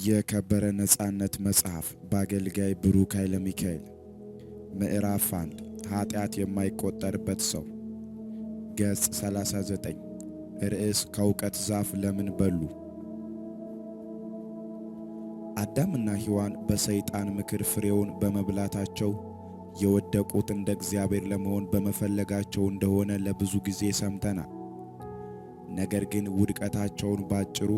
የከበረ ነጻነት መጽሐፍ በአገልጋይ ብሩክ ኃይለ ሚካኤል ምዕራፍ 1 ኃጢአት የማይቆጠርበት ሰው ገጽ 39 ርዕስ ከእውቀት ዛፍ ለምን በሉ? አዳምና ሔዋን በሰይጣን ምክር ፍሬውን በመብላታቸው የወደቁት እንደ እግዚአብሔር ለመሆን በመፈለጋቸው እንደሆነ ለብዙ ጊዜ ሰምተናል። ነገር ግን ውድቀታቸውን ባጭሩ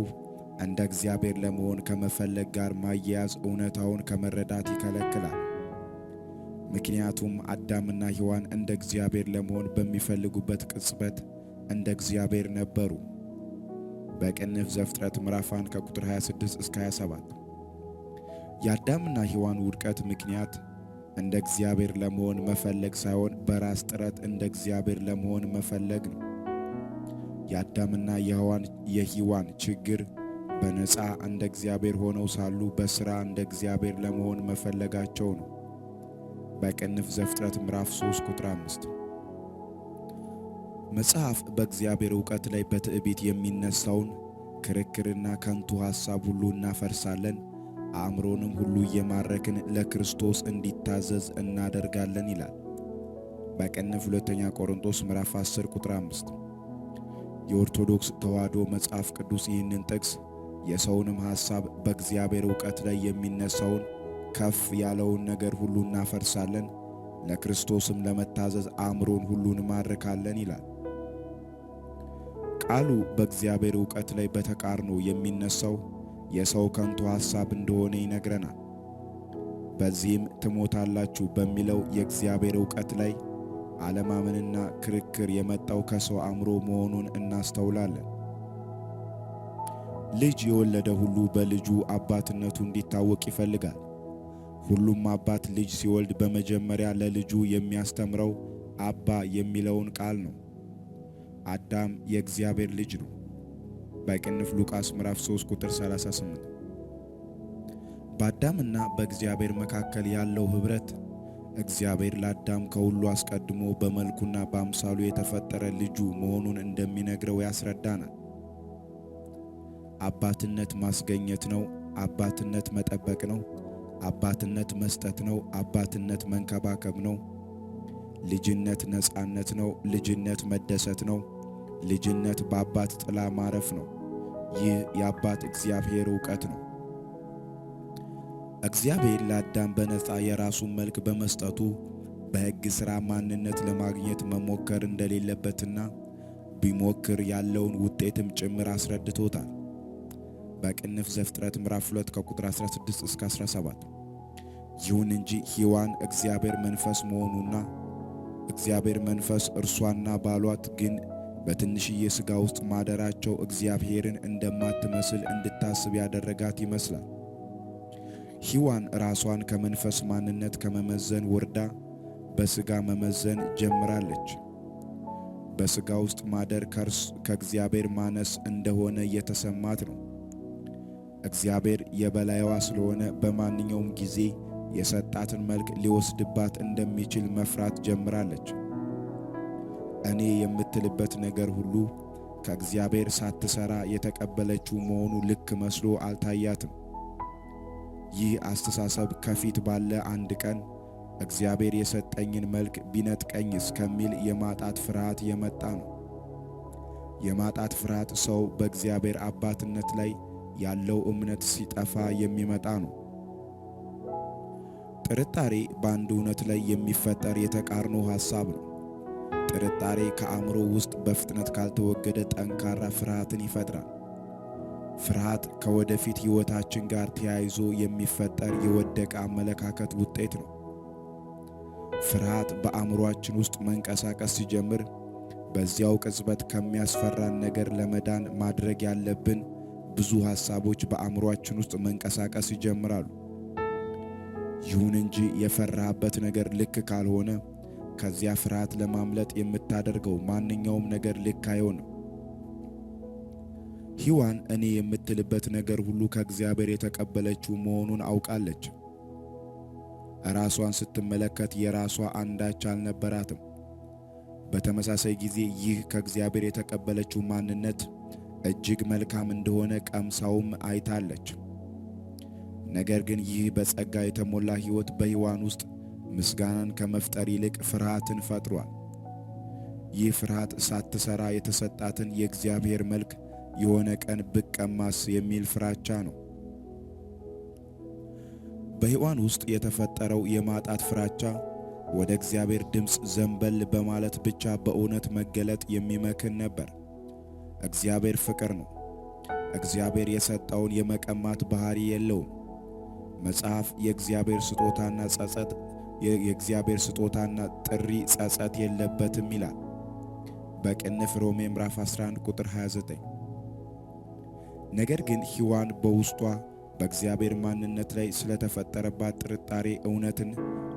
እንደ እግዚአብሔር ለመሆን ከመፈለግ ጋር ማያያዝ እውነታውን ከመረዳት ይከለክላል። ምክንያቱም አዳምና ሔዋን እንደ እግዚአብሔር ለመሆን በሚፈልጉበት ቅጽበት እንደ እግዚአብሔር ነበሩ። በቅንፍ ዘፍጥረት ምዕራፍ 1 ከቁጥር 26 እስከ 27 የአዳምና ሔዋን ውድቀት ምክንያት እንደ እግዚአብሔር ለመሆን መፈለግ ሳይሆን በራስ ጥረት እንደ እግዚአብሔር ለመሆን መፈለግ ነው። የአዳምና የሔዋን ችግር በነፃ እንደ እግዚአብሔር ሆነው ሳሉ በሥራ እንደ እግዚአብሔር ለመሆን መፈለጋቸው ነው። በቅንፍ ዘፍጥረት ምዕራፍ 3 ቁጥር 5 መጽሐፍ በእግዚአብሔር ዕውቀት ላይ በትዕቢት የሚነሳውን ክርክርና ከንቱ ሐሳብ ሁሉ እናፈርሳለን፣ አእምሮንም ሁሉ እየማረክን ለክርስቶስ እንዲታዘዝ እናደርጋለን ይላል። በቅንፍ 2 ቆሮንቶስ ምዕራፍ 10 ቁጥር 5 የኦርቶዶክስ ተዋሕዶ መጽሐፍ ቅዱስ ይህንን ጥቅስ የሰውንም ሐሳብ በእግዚአብሔር ዕውቀት ላይ የሚነሳውን ከፍ ያለውን ነገር ሁሉ እናፈርሳለን፣ ለክርስቶስም ለመታዘዝ አእምሮን ሁሉ እንማርካለን ይላል። ቃሉ በእግዚአብሔር ዕውቀት ላይ በተቃርኖ የሚነሳው የሰው ከንቱ ሐሳብ እንደሆነ ይነግረናል። በዚህም ትሞታላችሁ በሚለው የእግዚአብሔር ዕውቀት ላይ አለማመንና ክርክር የመጣው ከሰው አእምሮ መሆኑን እናስተውላለን። ልጅ የወለደ ሁሉ በልጁ አባትነቱ እንዲታወቅ ይፈልጋል። ሁሉም አባት ልጅ ሲወልድ በመጀመሪያ ለልጁ የሚያስተምረው አባ የሚለውን ቃል ነው። አዳም የእግዚአብሔር ልጅ ነው። በቅንፍ ሉቃስ ምዕራፍ 3 ቁጥር 38 በአዳምና በእግዚአብሔር መካከል ያለው ኅብረት እግዚአብሔር ለአዳም ከሁሉ አስቀድሞ በመልኩና በአምሳሉ የተፈጠረ ልጁ መሆኑን እንደሚነግረው ያስረዳናል። አባትነት ማስገኘት ነው። አባትነት መጠበቅ ነው። አባትነት መስጠት ነው። አባትነት መንከባከብ ነው። ልጅነት ነጻነት ነው። ልጅነት መደሰት ነው። ልጅነት በአባት ጥላ ማረፍ ነው። ይህ የአባት እግዚአብሔር ዕውቀት ነው። እግዚአብሔር ለአዳም በነጻ የራሱን መልክ በመስጠቱ በሕግ ሥራ ማንነት ለማግኘት መሞከር እንደሌለበትና ቢሞክር ያለውን ውጤትም ጭምር አስረድቶታል። በቅንፍ ዘፍጥረት ምዕራፍ 2 ከቁጥር 16 እስከ 17 ይሁን እንጂ ሔዋን እግዚአብሔር መንፈስ መሆኑና እግዚአብሔር መንፈስ እርሷና ባሏት ግን በትንሽዬ ሥጋ ውስጥ ማደራቸው እግዚአብሔርን እንደማትመስል እንድታስብ ያደረጋት ይመስላል። ሔዋን ራሷን ከመንፈስ ማንነት ከመመዘን ወርዳ በሥጋ መመዘን ጀምራለች። በሥጋ ውስጥ ማደር ከእግዚአብሔር ማነስ እንደሆነ እየተሰማት ነው። እግዚአብሔር የበላይዋ ስለሆነ በማንኛውም ጊዜ የሰጣትን መልክ ሊወስድባት እንደሚችል መፍራት ጀምራለች። እኔ የምትልበት ነገር ሁሉ ከእግዚአብሔር ሳትሰራ የተቀበለችው መሆኑ ልክ መስሎ አልታያትም። ይህ አስተሳሰብ ከፊት ባለ አንድ ቀን እግዚአብሔር የሰጠኝን መልክ ቢነጥቀኝ እስከሚል የማጣት ፍርሃት የመጣ ነው። የማጣት ፍርሃት ሰው በእግዚአብሔር አባትነት ላይ ያለው እምነት ሲጠፋ የሚመጣ ነው። ጥርጣሬ በአንድ እውነት ላይ የሚፈጠር የተቃርኖ ሐሳብ ነው። ጥርጣሬ ከአእምሮ ውስጥ በፍጥነት ካልተወገደ ጠንካራ ፍርሃትን ይፈጥራል። ፍርሃት ከወደፊት ሕይወታችን ጋር ተያይዞ የሚፈጠር የወደቀ አመለካከት ውጤት ነው። ፍርሃት በአእምሮአችን ውስጥ መንቀሳቀስ ሲጀምር በዚያው ቅጽበት ከሚያስፈራን ነገር ለመዳን ማድረግ ያለብን ብዙ ሐሳቦች በአእምሮአችን ውስጥ መንቀሳቀስ ይጀምራሉ። ይሁን እንጂ የፈራህበት ነገር ልክ ካልሆነ ከዚያ ፍርሃት ለማምለጥ የምታደርገው ማንኛውም ነገር ልክ አይሆንም። ሔዋን እኔ የምትልበት ነገር ሁሉ ከእግዚአብሔር የተቀበለችው መሆኑን አውቃለች። ራሷን ስትመለከት የራሷ አንዳች አልነበራትም። በተመሳሳይ ጊዜ ይህ ከእግዚአብሔር የተቀበለችው ማንነት እጅግ መልካም እንደሆነ ቀምሳውም አይታለች። ነገር ግን ይህ በጸጋ የተሞላ ሕይወት በሔዋን ውስጥ ምስጋናን ከመፍጠር ይልቅ ፍርሃትን ፈጥሯል። ይህ ፍርሃት ሳትሰራ የተሰጣትን የእግዚአብሔር መልክ የሆነ ቀን ብቀማስ የሚል ፍራቻ ነው። በሔዋን ውስጥ የተፈጠረው የማጣት ፍራቻ ወደ እግዚአብሔር ድምፅ ዘንበል በማለት ብቻ በእውነት መገለጥ የሚመክን ነበር። እግዚአብሔር ፍቅር ነው። እግዚአብሔር የሰጠውን የመቀማት ባህሪ የለውም። መጽሐፍ የእግዚአብሔር ስጦታና ጥሪ ጸጸት የለበትም ይላል በቅንፍ ሮሜ ምዕራፍ 11 ቁጥር 29። ነገር ግን ሔዋን በውስጧ በእግዚአብሔር ማንነት ላይ ስለተፈጠረባት ጥርጣሬ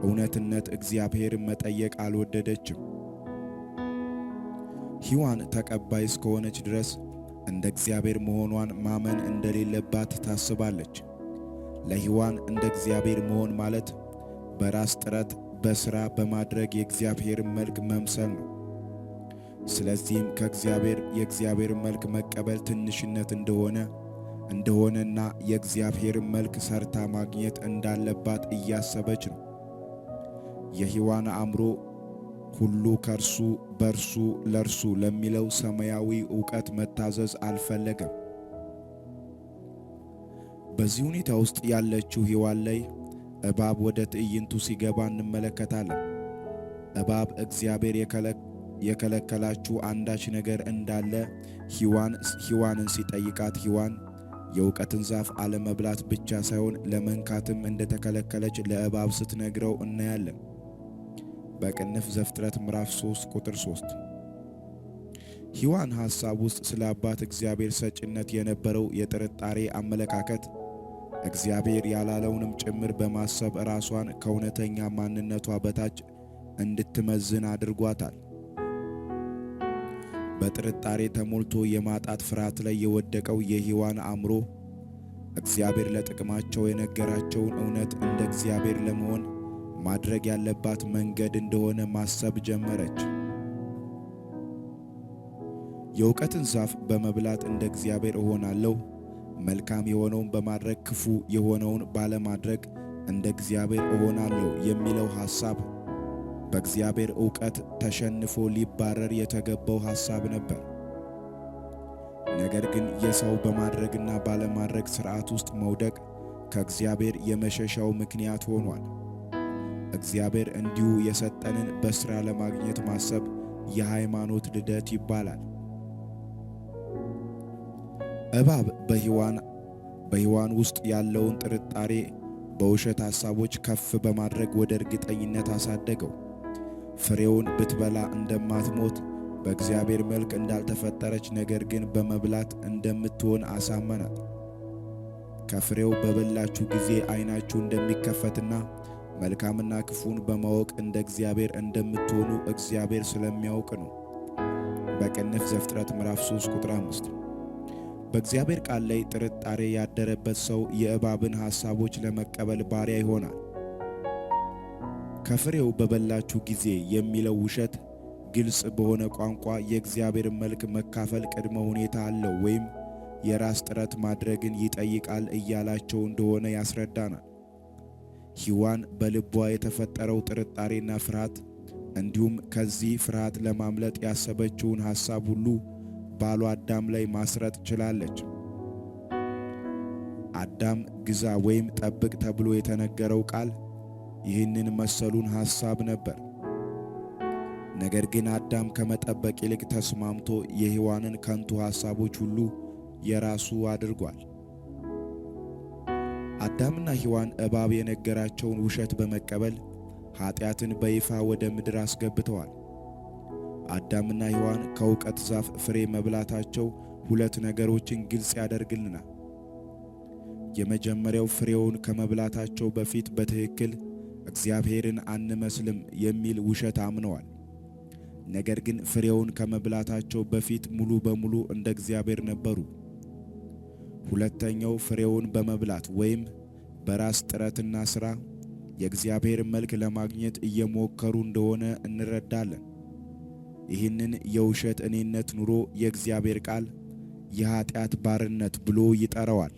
እውነትነት እግዚአብሔርን መጠየቅ አልወደደችም። ሔዋን ተቀባይ እስከሆነች ድረስ እንደ እግዚአብሔር መሆኗን ማመን እንደሌለባት ታስባለች። ለሔዋን እንደ እግዚአብሔር መሆን ማለት በራስ ጥረት በሥራ በማድረግ የእግዚአብሔርን መልክ መምሰል ነው። ስለዚህም የእግዚአብሔር መልክ መቀበል ትንሽነት እንደሆነና የእግዚአብሔርን መልክ ሰርታ ማግኘት እንዳለባት እያሰበች ነው። የሔዋን አእምሮ ሁሉ ከእርሱ በእርሱ ለእርሱ ለሚለው ሰማያዊ ዕውቀት መታዘዝ አልፈለገም። በዚህ ሁኔታ ውስጥ ያለችው ሔዋን ላይ እባብ ወደ ትዕይንቱ ሲገባ እንመለከታለን። እባብ እግዚአብሔር የከለከላችሁ አንዳች ነገር እንዳለ ሔዋንን ሲጠይቃት ሔዋን የእውቀትን ዛፍ አለመብላት ብቻ ሳይሆን ለመንካትም እንደተከለከለች ለእባብ ስትነግረው እናያለን በቅንፍ ዘፍጥረት ምዕራፍ 3 ቁጥር 3። ሔዋን ሐሳብ ውስጥ ስለ አባት እግዚአብሔር ሰጭነት የነበረው የጥርጣሬ አመለካከት እግዚአብሔር ያላለውንም ጭምር በማሰብ ራሷን ከእውነተኛ ማንነቷ በታች እንድትመዝን አድርጓታል። በጥርጣሬ ተሞልቶ የማጣት ፍርሃት ላይ የወደቀው የሔዋን አእምሮ እግዚአብሔር ለጥቅማቸው የነገራቸውን እውነት እንደ እግዚአብሔር ለመሆን ማድረግ ያለባት መንገድ እንደሆነ ማሰብ ጀመረች። የእውቀትን ዛፍ በመብላት እንደ እግዚአብሔር እሆናለሁ፣ መልካም የሆነውን በማድረግ ክፉ የሆነውን ባለማድረግ እንደ እግዚአብሔር እሆናለሁ የሚለው ሐሳብ በእግዚአብሔር ዕውቀት ተሸንፎ ሊባረር የተገባው ሐሳብ ነበር። ነገር ግን የሰው በማድረግና ባለማድረግ ሥርዓት ውስጥ መውደቅ ከእግዚአብሔር የመሸሻው ምክንያት ሆኗል። እግዚአብሔር እንዲሁ የሰጠንን በሥራ ለማግኘት ማሰብ የሃይማኖት ልደት ይባላል። እባብ በሔዋን ውስጥ ያለውን ጥርጣሬ በውሸት ሐሳቦች ከፍ በማድረግ ወደ እርግጠኝነት አሳደገው። ፍሬውን ብትበላ እንደማትሞት፣ በእግዚአብሔር መልክ እንዳልተፈጠረች ነገር ግን በመብላት እንደምትሆን አሳመናት። ከፍሬው በበላችሁ ጊዜ ዓይናችሁ እንደሚከፈትና መልካምና ክፉን በማወቅ እንደ እግዚአብሔር እንደምትሆኑ እግዚአብሔር ስለሚያውቅ ነው። በቅንፍ ዘፍጥረት ምዕራፍ 3 ቁጥር 5። በእግዚአብሔር ቃል ላይ ጥርጣሬ ያደረበት ሰው የእባብን ሐሳቦች ለመቀበል ባሪያ ይሆናል። ከፍሬው በበላችሁ ጊዜ የሚለው ውሸት ግልጽ በሆነ ቋንቋ የእግዚአብሔርን መልክ መካፈል ቅድመ ሁኔታ አለው ወይም የራስ ጥረት ማድረግን ይጠይቃል እያላቸው እንደሆነ ያስረዳናል። ሔዋን በልቧ የተፈጠረው ጥርጣሬና ፍርሃት እንዲሁም ከዚህ ፍርሃት ለማምለጥ ያሰበችውን ሐሳብ ሁሉ ባሏ አዳም ላይ ማስረጥ ችላለች። አዳም ግዛ ወይም ጠብቅ ተብሎ የተነገረው ቃል ይህንን መሰሉን ሐሳብ ነበር። ነገር ግን አዳም ከመጠበቅ ይልቅ ተስማምቶ የሔዋንን ከንቱ ሐሳቦች ሁሉ የራሱ አድርጓል። አዳምና ሔዋን እባብ የነገራቸውን ውሸት በመቀበል ኀጢአትን በይፋ ወደ ምድር አስገብተዋል። አዳምና ሔዋን ከእውቀት ዛፍ ፍሬ መብላታቸው ሁለት ነገሮችን ግልጽ ያደርግልናል። የመጀመሪያው ፍሬውን ከመብላታቸው በፊት በትክክል እግዚአብሔርን አንመስልም የሚል ውሸት አምነዋል። ነገር ግን ፍሬውን ከመብላታቸው በፊት ሙሉ በሙሉ እንደ እግዚአብሔር ነበሩ። ሁለተኛው ፍሬውን በመብላት ወይም በራስ ጥረትና ሥራ የእግዚአብሔር መልክ ለማግኘት እየሞከሩ እንደሆነ እንረዳለን። ይህንን የውሸት እኔነት ኑሮ የእግዚአብሔር ቃል የኀጢአት ባርነት ብሎ ይጠራዋል።